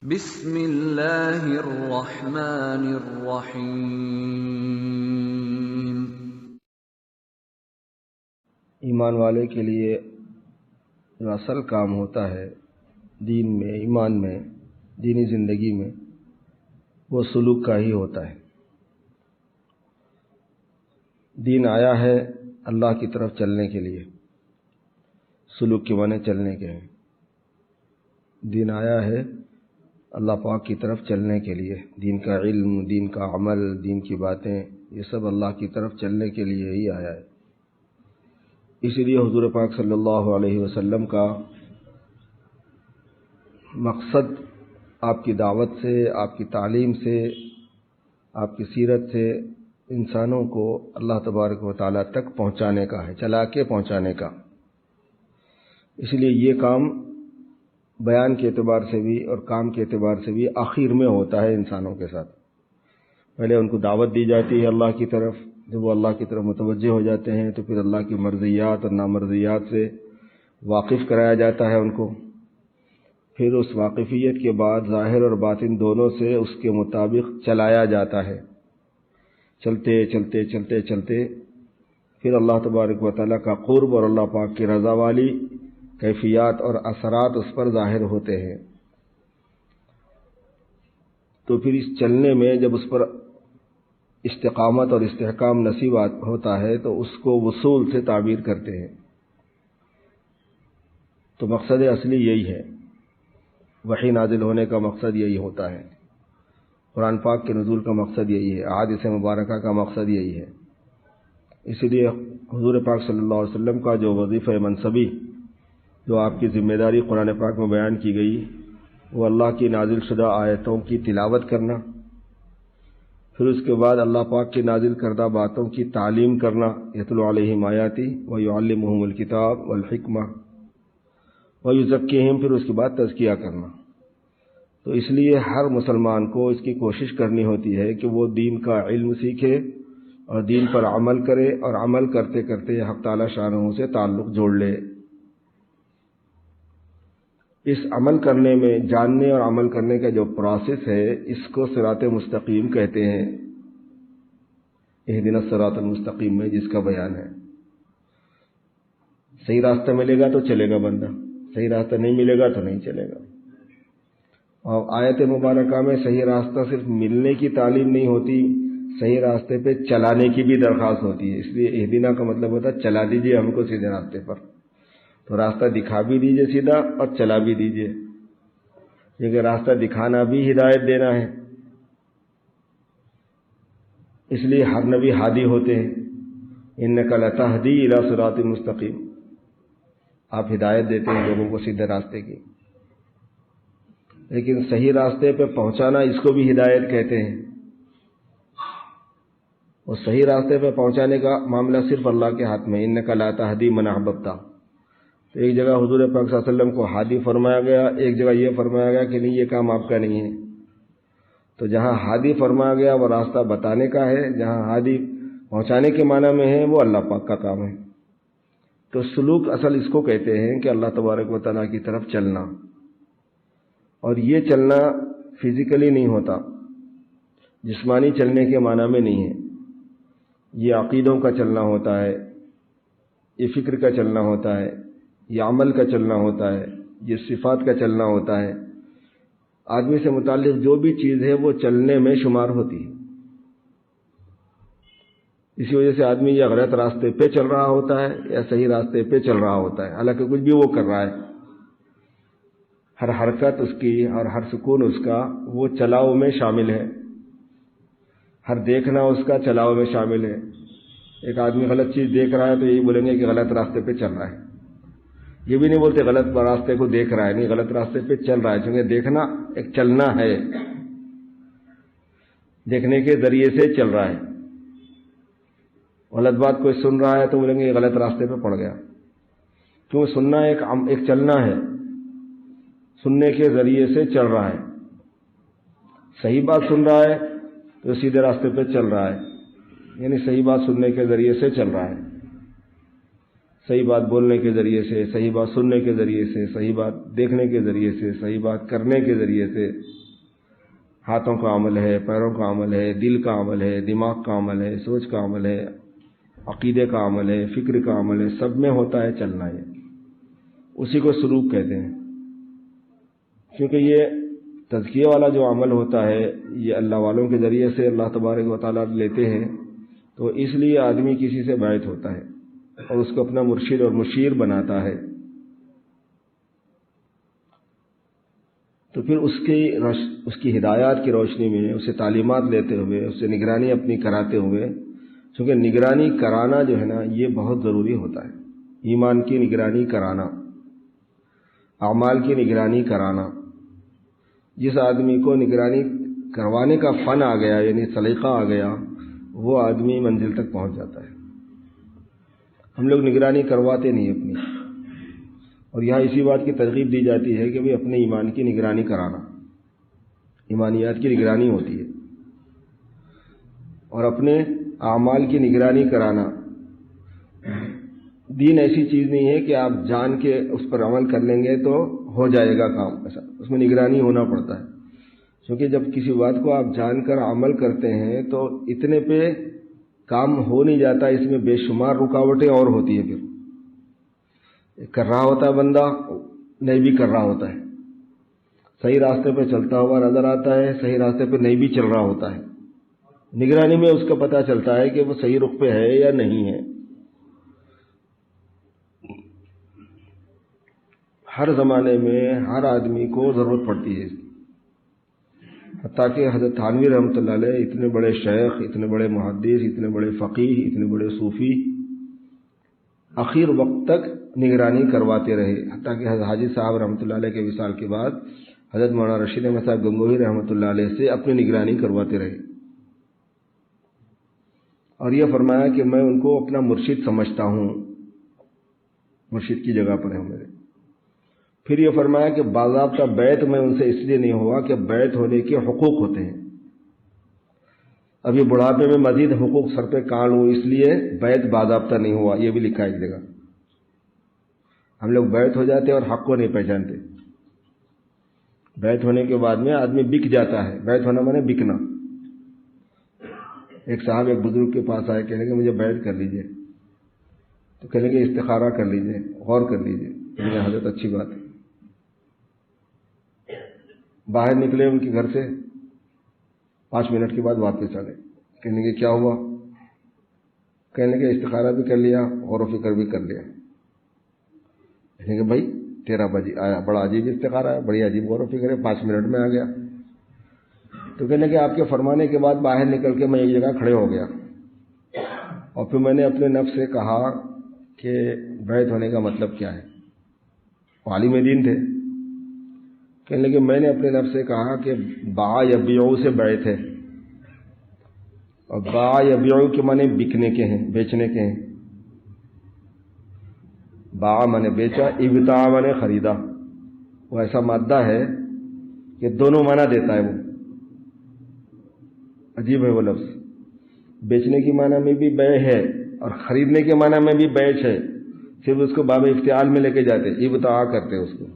بسم اللہ الرحمن الرحیم۔ ایمان والے کے لیے جو اصل کام ہوتا ہے دین میں، ایمان میں، دینی زندگی میں، وہ سلوک کا ہی ہوتا ہے۔ دین آیا ہے اللہ کی طرف چلنے کے لیے، سلوک کے معنی چلنے کے ہیں۔ دین آیا ہے اللہ پاک کی طرف چلنے کے لیے، دین کا علم، دین کا عمل، دین کی باتیں، یہ سب اللہ کی طرف چلنے کے لیے ہی آیا ہے۔ اسی لیے حضور پاک صلی اللہ علیہ وسلم کا مقصد آپ کی دعوت سے، آپ کی تعلیم سے، آپ کی سیرت سے انسانوں کو اللہ تبارک و تعالیٰ تک پہنچانے کا ہے، چلا کے پہنچانے کا۔ اس لیے یہ کام بیان کے اعتبار سے بھی اور کام کے اعتبار سے بھی آخر میں ہوتا ہے انسانوں کے ساتھ۔ پہلے ان کو دعوت دی جاتی ہے اللہ کی طرف، جب وہ اللہ کی طرف متوجہ ہو جاتے ہیں تو پھر اللہ کی مرضیات اور نامرضیات سے واقف کرایا جاتا ہے ان کو۔ پھر اس واقفیت کے بعد ظاہر اور باطن دونوں سے اس کے مطابق چلایا جاتا ہے۔ چلتے چلتے چلتے چلتے پھر اللہ تبارک و تعالیٰ کا قرب اور اللہ پاک کی رضا والی کیفیات اور اثرات اس پر ظاہر ہوتے ہیں۔ تو پھر اس چلنے میں جب اس پر استقامت اور استحکام نصیب ہوتا ہے تو اس کو وصول سے تعبیر کرتے ہیں۔ تو مقصد اصلی یہی ہے، وحی نازل ہونے کا مقصد یہی ہوتا ہے، قرآن پاک کے نزول کا مقصد یہی ہے، احادیث مبارکہ کا مقصد یہی ہے۔ اسی لیے حضور پاک صلی اللہ علیہ وسلم کا جو وظیفہ منصبی، جو آپ کی ذمہ داری قرآن پاک میں بیان کی گئی، وہ اللہ کی نازل شدہ آیتوں کی تلاوت کرنا، پھر اس کے بعد اللہ پاک کی نازل کردہ باتوں کی تعلیم کرنا، یتلو علیہم آیاتی ویعلمہم الکتاب والحکمہ ویزکیہم، پھر اس کے بعد تزکیہ کرنا۔ تو اس لیے ہر مسلمان کو اس کی کوشش کرنی ہوتی ہے کہ وہ دین کا علم سیکھے اور دین پر عمل کرے، اور عمل کرتے کرتے حق تعالی شانہ سے تعلق جوڑ لے۔ اس عمل کرنے میں، جاننے اور عمل کرنے کا جو پروسیس ہے، اس کو صراط مستقیم کہتے ہیں۔ اہدنا الصراط المستقیم میں جس کا بیان ہے، صحیح راستہ ملے گا تو چلے گا بندہ، صحیح راستہ نہیں ملے گا تو نہیں چلے گا۔ اور آیت مبارکہ میں صحیح راستہ صرف ملنے کی تعلیم نہیں ہوتی، صحیح راستے پہ چلانے کی بھی درخواست ہوتی ہے۔ اس لیے اہدنا کا مطلب ہوتا ہے چلا دیجئے ہم کو سیدھے راستے پر۔ تو راستہ دکھا بھی دیجئے سیدھا اور چلا بھی دیجئے، کیونکہ راستہ دکھانا بھی ہدایت دینا ہے۔ اس لیے ہر نبی ہادی ہوتے ہیں، انک لتہدی الی صراط مستقیم، آپ ہدایت دیتے ہیں لوگوں کو سیدھے راستے کی۔ لیکن صحیح راستے پہ پہنچانا، اس کو بھی ہدایت کہتے ہیں۔ اور صحیح راستے پہ پہنچانے کا معاملہ صرف اللہ کے ہاتھ میں، انک لا تہدی من احببت۔ تو ایک جگہ حضور پاک صلی اللہ علیہ وسلم کو ہادی فرمایا گیا، ایک جگہ یہ فرمایا گیا کہ نہیں یہ کام آپ کا نہیں ہے۔ تو جہاں ہادی فرمایا گیا وہ راستہ بتانے کا ہے، جہاں ہادی پہنچانے کے معنی میں ہے وہ اللہ پاک کا کام ہے۔ تو سلوک اصل اس کو کہتے ہیں کہ اللہ تبارک و تعالیٰ کی طرف چلنا، اور یہ چلنا فزیکلی نہیں ہوتا، جسمانی چلنے کے معنی میں نہیں ہے، یہ عقیدوں کا چلنا ہوتا ہے، یہ فکر کا چلنا ہوتا ہے، یہ عمل کا چلنا ہوتا ہے، یہ صفات کا چلنا ہوتا ہے۔ آدمی سے متعلق جو بھی چیز ہے وہ چلنے میں شمار ہوتی ہے۔ اسی وجہ سے آدمی یا غلط راستے پہ چل رہا ہوتا ہے یا صحیح راستے پہ چل رہا ہوتا ہے، حالانکہ کچھ بھی وہ کر رہا ہے۔ ہر حرکت اس کی اور ہر سکون اس کا وہ چلاؤ میں شامل ہے، ہر دیکھنا اس کا چلاؤ میں شامل ہے۔ ایک آدمی غلط چیز دیکھ رہا ہے تو یہی بولیں گے کہ غلط راستے پہ چل رہا ہے، یہ بھی نہیں بولتے غلط راستے کو دیکھ رہا ہے، نہیں، غلط راستے پہ چل رہا ہے، چونکہ دیکھنا ایک چلنا ہے، دیکھنے کے ذریعے سے چل رہا ہے۔ غلط بات کوئی سن رہا ہے تو بولیں گے یہ غلط راستے پہ پڑ گیا، کیوں؟ سننا ایک چلنا ہے، سننے کے ذریعے سے چل رہا ہے۔ صحیح بات سن رہا ہے تو سیدھے راستے پہ چل رہا ہے، یعنی صحیح بات سننے کے ذریعے سے چل رہا ہے۔ صحیح بات بولنے کے ذریعے سے، صحیح بات سننے کے ذریعے سے، صحیح بات دیکھنے کے ذریعے سے، صحیح بات کرنے کے ذریعے سے، ہاتھوں کا عمل ہے، پیروں کا عمل ہے، دل کا عمل ہے، دماغ کا عمل ہے، سوچ کا عمل ہے، عقیدے کا عمل ہے، فکر کا عمل ہے، سب میں ہوتا ہے چلنا، یہ اسی کو سلوک کہتے ہیں۔ کیونکہ یہ تزکیے والا جو عمل ہوتا ہے یہ اللہ والوں کے ذریعے سے اللہ تبارک و تعالیٰ لیتے ہیں، تو اس لیے آدمی کسی سے بیعت ہوتا ہے اور اس کو اپنا مرشد اور مشیر بناتا ہے، تو پھر اس کی ہدایات کی روشنی میں اسے تعلیمات لیتے ہوئے، اسے نگرانی اپنی کراتے ہوئے، چونکہ نگرانی کرانا جو ہے نا یہ بہت ضروری ہوتا ہے، ایمان کی نگرانی کرانا، اعمال کی نگرانی کرانا۔ جس آدمی کو نگرانی کروانے کا فن آ گیا، یعنی سلیقہ آ گیا، وہ آدمی منزل تک پہنچ جاتا ہے۔ ہم لوگ نگرانی کرواتے نہیں اپنی، اور یہاں اسی بات کی ترغیب دی جاتی ہے کہ بھئی اپنے ایمان کی نگرانی کرانا، ایمانیات کی نگرانی ہوتی ہے، اور اپنے اعمال کی نگرانی کرانا۔ دین ایسی چیز نہیں ہے کہ آپ جان کے اس پر عمل کر لیں گے تو ہو جائے گا کام، ایسا اس میں نگرانی ہونا پڑتا ہے، کیونکہ جب کسی بات کو آپ جان کر عمل کرتے ہیں تو اتنے پہ کام ہو نہیں جاتا، اس میں بے شمار رکاوٹیں اور ہوتی ہیں، پھر کر رہا ہوتا ہے بندہ، نہیں بھی کر رہا ہوتا ہے، صحیح راستے پہ چلتا ہوا نظر آتا ہے، صحیح راستے پہ نہیں بھی چل رہا ہوتا ہے۔ نگرانی میں اس کا پتہ چلتا ہے کہ وہ صحیح رخ پہ ہے یا نہیں ہے۔ ہر زمانے میں ہر آدمی کو ضرورت پڑتی ہے، حتیٰ کہ حضرت تھانوی رحمۃ اللہ علیہ اتنے بڑے شیخ، اتنے بڑے محدث، اتنے بڑے فقیہ، اتنے بڑے صوفی، آخر وقت تک نگرانی کرواتے رہے، حتیٰ کہ حضرت حاجی صاحب رحمۃ اللہ علیہ کے وصال کے بعد حضرت مولانا رشید احمد صاحب گنگوہی رحمۃ اللہ علیہ سے اپنی نگرانی کرواتے رہے، اور یہ فرمایا کہ میں ان کو اپنا مرشد سمجھتا ہوں، مرشد کی جگہ پر ہے میرے۔ پھر یہ فرمایا کہ باضابطہ بیعت میں ان سے اس لیے نہیں ہوا کہ بیعت ہونے کے حقوق ہوتے ہیں، اب یہ بڑھاپے میں مزید حقوق سر پہ کان ہوں، اس لیے بیعت باضابطہ نہیں ہوا، یہ بھی لکھا ہے ایک جگہ۔ ہم لوگ بیعت ہو جاتے اور حق کو نہیں پہچانتے، بیعت ہونے کے بعد میں آدمی بک جاتا ہے، بیعت ہونا مانے بکنا۔ ایک صاحب ایک بزرگ کے پاس آئے، کہنے کہ مجھے بیعت کر لیجئے، تو کہنے کہ استخارہ کر لیجئے، غور کر لیجئے۔ کہنے کہ حضرت اچھی بات ہے۔ باہر نکلے ان کے گھر سے، 5 منٹ کے بعد واپس آ گئے، کہنے کہ کیا ہوا؟ کہنے کہ استخارہ بھی کر لیا، غور و فکر بھی کر لیا۔ کہنے کہ بھائی 13 بجے آیا، بڑا عجیب استخارہ ہے، بڑی عجیب غور و فکر ہے، 5 منٹ میں آ گیا۔ تو کہنے کہ آپ کے فرمانے کے بعد باہر نکل کے میں ایک جگہ کھڑے ہو گیا، اور پھر میں نے اپنے نفس سے کہا کہ بیعت ہونے کا مطلب کیا ہے؟ عالم دین تھے۔ کہنے لگے میں نے اپنے نفس سے کہا کہ باع یبیع سے بیعت ہے، اور باع یبیع کے معنی بکنے کے ہیں، بیچنے کے ہیں۔ باع معنی بیچا، ابتاع معنی خریدا، وہ ایسا مادہ ہے کہ دونوں معنی دیتا ہے، وہ عجیب ہے وہ لفظ۔ بیچنے کی معنی میں بھی بیع ہے اور خریدنے کے معنی میں بھی بیع ہے، صرف اس کو باب افتعال میں لے کے جاتے، ابتاع کرتے اس کو۔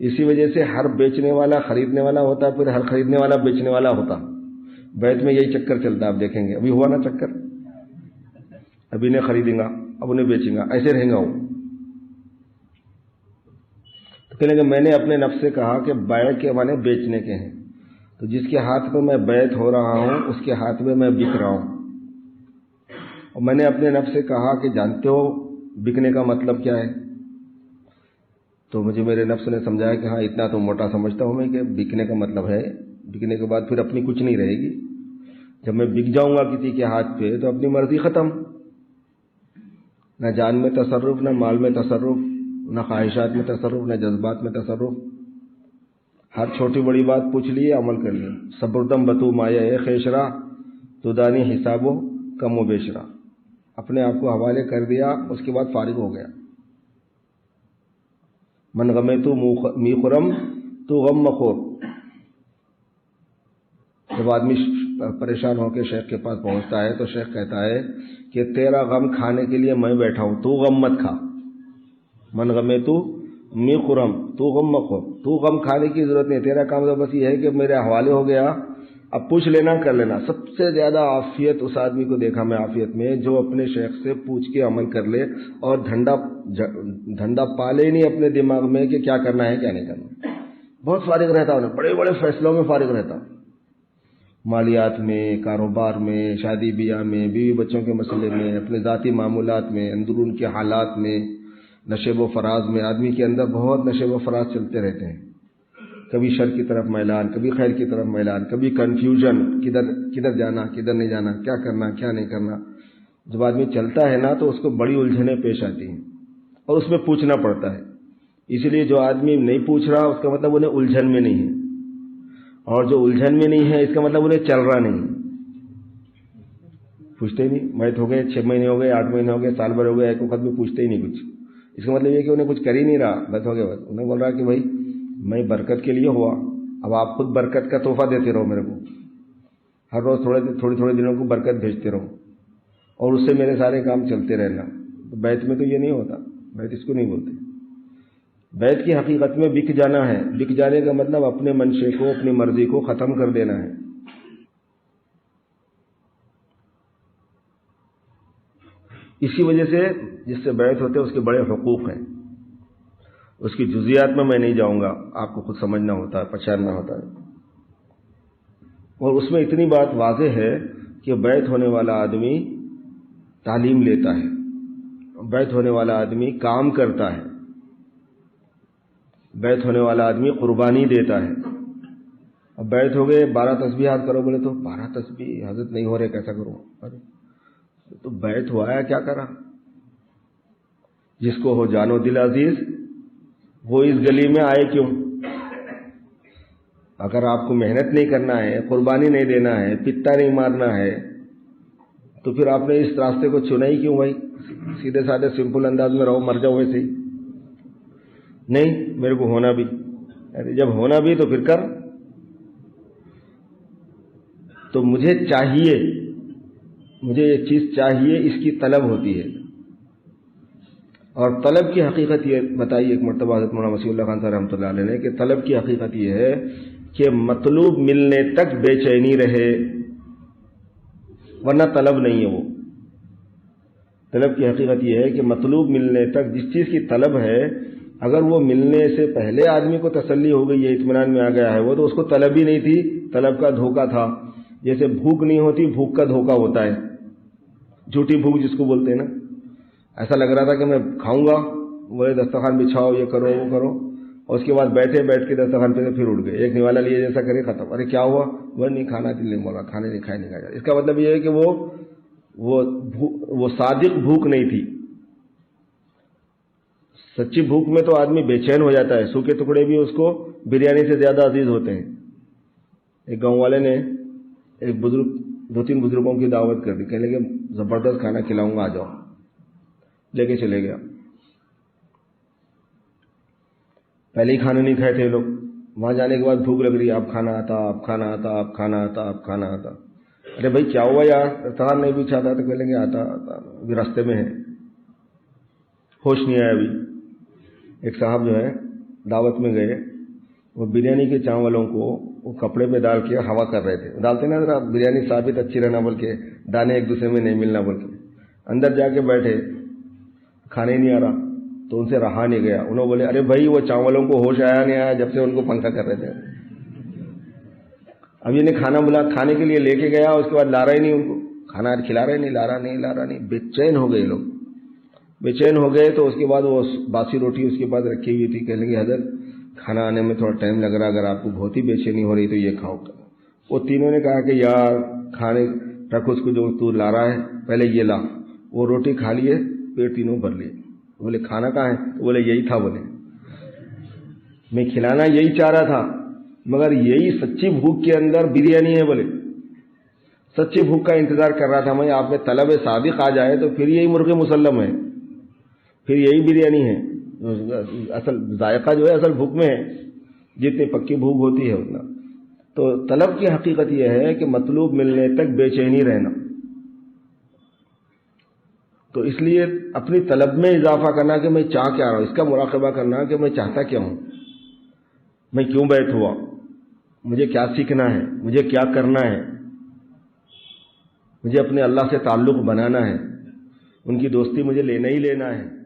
اسی وجہ سے ہر بیچنے والا خریدنے والا ہوتا ہے، پھر ہر خریدنے والا بیچنے والا ہوتا۔ بیعت میں یہی چکر چلتا ہے، آپ دیکھیں گے ابھی ہوا نا چکر، ابھی انہیں خریدیں گا، اب انہیں بیچیں گا، ایسے رہیں گا وہ۔ تو کہنے کہ میں نے اپنے نفس سے کہا کہ بیع کے معنی بیچنے کے ہیں، تو جس کے ہاتھ پہ میں بیعت ہو رہا ہوں اس کے ہاتھ میں میں بک رہا ہوں۔ اور میں نے اپنے نفس سے کہا کہ جانتے ہو بکنے کا مطلب کیا ہے؟ تو مجھے میرے نفس نے سمجھایا کہ ہاں اتنا تو موٹا سمجھتا ہوں میں کہ بکنے کا مطلب ہے، بکنے کے بعد پھر اپنی کچھ نہیں رہے گی، جب میں بک جاؤں گا کسی کے ہاتھ پہ تو اپنی مرضی ختم، نہ جان میں تصرف، نہ مال میں تصرف، نہ خواہشات میں تصرف، نہ جذبات میں تصرف۔ ہر چھوٹی بڑی بات پوچھ لیے، عمل کر لیے۔ صبردم بتو مایا خیشرا تو دانی حساب و کم و بیشرا، اپنے آپ کو حوالے کر دیا، اس کے بعد فارغ ہو گیا۔ من غمے تو می خرم تو غم مخور، جب آدمی پریشان ہو کے شیخ کے پاس پہنچتا ہے تو شیخ کہتا ہے کہ تیرا غم کھانے کے لیے میں بیٹھا ہوں، تو غم مت کھا، من غمے تو می خرم، تو غم مت خور، تو غم کھانے کی ضرورت نہیں، تیرا کام تو بس یہ ہے کہ میرے حوالے ہو گیا، اب پوچھ لینا کر لینا۔ سب سے زیادہ عافیت اس آدمی کو دیکھا میں عافیت میں جو اپنے شیخ سے پوچھ کے عمل کر لے اور دھندا پالے نہیں اپنے دماغ میں کہ کیا کرنا ہے کیا نہیں کرنا۔ بہت فارغ رہتا انہیں، بڑے بڑے فیصلوں میں فارغ رہتا، مالیات میں، کاروبار میں، شادی بیاہ میں، بیوی بچوں کے مسئلے میں، اپنے ذاتی معمولات میں، اندرون کے حالات میں، نشیب و فراز میں۔ آدمی کے اندر بہت نشیب و فراز چلتے رہتے ہیں، کبھی شر کی طرف میلان، کبھی خیر کی طرف میلان، کبھی کنفیوژن، کدھر جانا کدھر نہیں جانا، کیا کرنا کیا نہیں کرنا۔ جب آدمی چلتا ہے نا تو اس کو بڑی الجھنیں پیش آتی ہیں اور اس میں پوچھنا پڑتا ہے۔ اسی لیے جو آدمی نہیں پوچھ رہا اس کا مطلب انہیں الجھن میں نہیں ہے، اور جو الجھن میں نہیں ہے اس کا مطلب انہیں چل رہا نہیں، پوچھتے ہی نہیں۔ میت ہو گئے 6 مہینے ہو گئے، 8 مہینے ہو گئے، سال بھر ہو گئے، ایک وقت بھی پوچھتے ہی نہیں کچھ، اس کا مطلب یہ کہ انہیں کچھ کر ہی نہیں رہا، بس ہو گیا بس۔ انہیں بول رہا کہ بھائی میں برکت کے لیے ہوا، اب آپ خود برکت کا تحفہ دیتے رہو میرے کو، ہر روز تھوڑے دنوں کو برکت بھیجتے رہو اور اس سے میرے سارے کام چلتے رہنا۔ تو بیت میں تو یہ نہیں ہوتا، بیت اس کو نہیں بولتے۔ بیت کی حقیقت میں بک جانا ہے، بک جانے کا مطلب اپنے منشے کو، اپنی مرضی کو ختم کر دینا ہے۔ اسی وجہ سے جس سے بیعت ہوتے ہیں اس کے بڑے حقوق ہیں، اس کی جزیات میں نہیں جاؤں گا، آپ کو خود سمجھنا ہوتا ہے، پہچاننا ہوتا ہے۔ اور اس میں اتنی بات واضح ہے کہ بیعت ہونے والا آدمی تعلیم لیتا ہے، بیعت ہونے والا آدمی کام کرتا ہے، بیعت ہونے والا آدمی قربانی دیتا ہے۔ اب بیعت ہو گئے 12 تسبیحات کرو، بولے تو 12 تسبیح حضرت نہیں ہو رہے کیسا کروں؟ ارے تو بیعت ہوا ہے، کیا کرا؟ جس کو ہو جانو دل عزیز وہ اس گلی میں آئے کیوں؟ اگر آپ کو محنت نہیں کرنا ہے، قربانی نہیں دینا ہے، پتا نہیں مارنا ہے، تو پھر آپ نے اس راستے کو چنا ہی کیوں بھائی؟ سیدھے سادھے سمپل انداز میں رہو، مر جاؤ ویسے ہی۔ نہیں میرے کو ہونا بھی، ارے جب ہونا بھی تو پھر کر۔ تو مجھے چاہیے، مجھے یہ چیز چاہیے، اس کی طلب ہوتی ہے۔ اور طلب کی حقیقت یہ بتائی ایک مرتبہ حضرت مولانا وسیع اللہ خان صاحب رحمۃ اللہ علیہ نے کہ طلب کی حقیقت یہ ہے کہ مطلوب ملنے تک بے چینی رہے، ورنہ طلب نہیں ہے وہ۔ طلب کی حقیقت یہ ہے کہ مطلوب ملنے تک، جس چیز کی طلب ہے، اگر وہ ملنے سے پہلے آدمی کو تسلی ہو گئی ہے، اطمینان میں آ گیا ہے وہ، تو اس کو طلب ہی نہیں تھی، طلب کا دھوکہ تھا۔ جیسے بھوک نہیں ہوتی، بھوک کا دھوکہ ہوتا ہے، جھوٹی بھوک جس کو بولتے ہیں نا۔ ایسا لگ رہا تھا کہ میں کھاؤں گا، بولے دسترخوان بچھاؤ، یہ کرو وہ کرو، اور اس کے بعد بیٹھ کے دسترخوان پہ پھر اٹھ گئے، ایک نوالا لیے جیسا کرے ختم۔ ارے کیا ہوا؟ وہ نہیں کھانا دل نہیں بولا، کھانے نہیں کھائے نہیں کھایا۔ اس کا مطلب یہ ہے کہ وہ صادق بھوک نہیں تھی۔ سچی بھوک میں تو آدمی بے چین ہو جاتا ہے، سوکھے ٹکڑے بھی اس کو بریانی سے زیادہ عزیز ہوتے ہیں۔ ایک گاؤں والے نے ایک بزرگ، 2-3 بزرگوں کی دعوت کر دی، کہنے لگے زبردست کھانا کھلاؤں گا، آ جاؤ۔ لے کے چلے گیا، پہلے ہی کھانا نہیں کھائے تھے لوگ، وہاں جانے کے بعد بھوک لگ رہی، اب کھانا آتا، اب کھانا آتا، اب کھانا آتا، اب کھانا آتا۔ ارے بھائی کیا ہوا یار، رفتار نہیں بھی چاہتا تو کہہ لیں گے آتا ابھی راستے میں ہے، ہوش نہیں آیا ابھی۔ ایک صاحب جو ہے دعوت میں گئے، وہ بریانی کے چاولوں کو وہ کپڑے پہ ڈال کے ہوا کر رہے تھے، ڈالتے نا ذرا بریانی ثابت اچھی رہنا، بلکہ دانے ایک دوسرے میں نہیں ملنا، بلکہ اندر جا کے بیٹھے، کھانے نہیں آ رہا، تو ان سے رہا نہیں گیا۔ انہوں بولے ارے بھائی وہ چاولوں کو ہوش آیا نہیں آیا جب سے ان کو پنکھا کر رہے تھے۔ اب یہ کھانا بلا کھانے کے لیے لے کے گیا، اس کے بعد لا رہا ہی نہیں ان کو، کھانا کھلا رہے نہیں، لا رہا نہیں، بے چین ہو گئے لوگ، بے چین ہو گئے۔ تو اس کے بعد وہ باسی روٹی اس کے بعد رکھی ہوئی تھی، کہنے لگے حضرت کھانا آنے میں تھوڑا ٹائم لگ رہا، اگر آپ کو بہت ہی بے چینی ہو رہی تو یہ کھاؤ۔ وہ تینوں نے کہا کہ یار کھانے رکھ، اس کو جو تو لا رہا ہے پہلے یہ لا۔ وہ روٹی کھا لیے، پیٹ تینوں بھر لیے۔ بولے کھانا کہاں ہے؟ بولے یہی تھا، بولے میں کھلانا یہی چاہ رہا تھا، مگر یہی سچی بھوک کے اندر بریانی ہے، بولے سچی بھوک کا انتظار کر رہا تھا میں، آپ میں طلب صادق آ جائے تو پھر یہی مرغ مسلم ہے، پھر یہی بریانی ہے۔ اصل ذائقہ جو ہے اصل بھوک میں ہے، جتنی پکی بھوک ہوتی ہے اتنا۔ تو طلب کی حقیقت یہ ہے کہ مطلوب ملنے تک بے چینی رہنا. تو اس لیے اپنی طلب میں اضافہ کرنا کہ میں چاہ کیا رہا ہوں، اس کا مراقبہ کرنا کہ میں چاہتا کیا ہوں، میں کیوں بیٹھ ہوا، مجھے کیا سیکھنا ہے، مجھے کیا کرنا ہے، مجھے اپنے اللہ سے تعلق بنانا ہے، ان کی دوستی مجھے لینا ہی لینا ہے.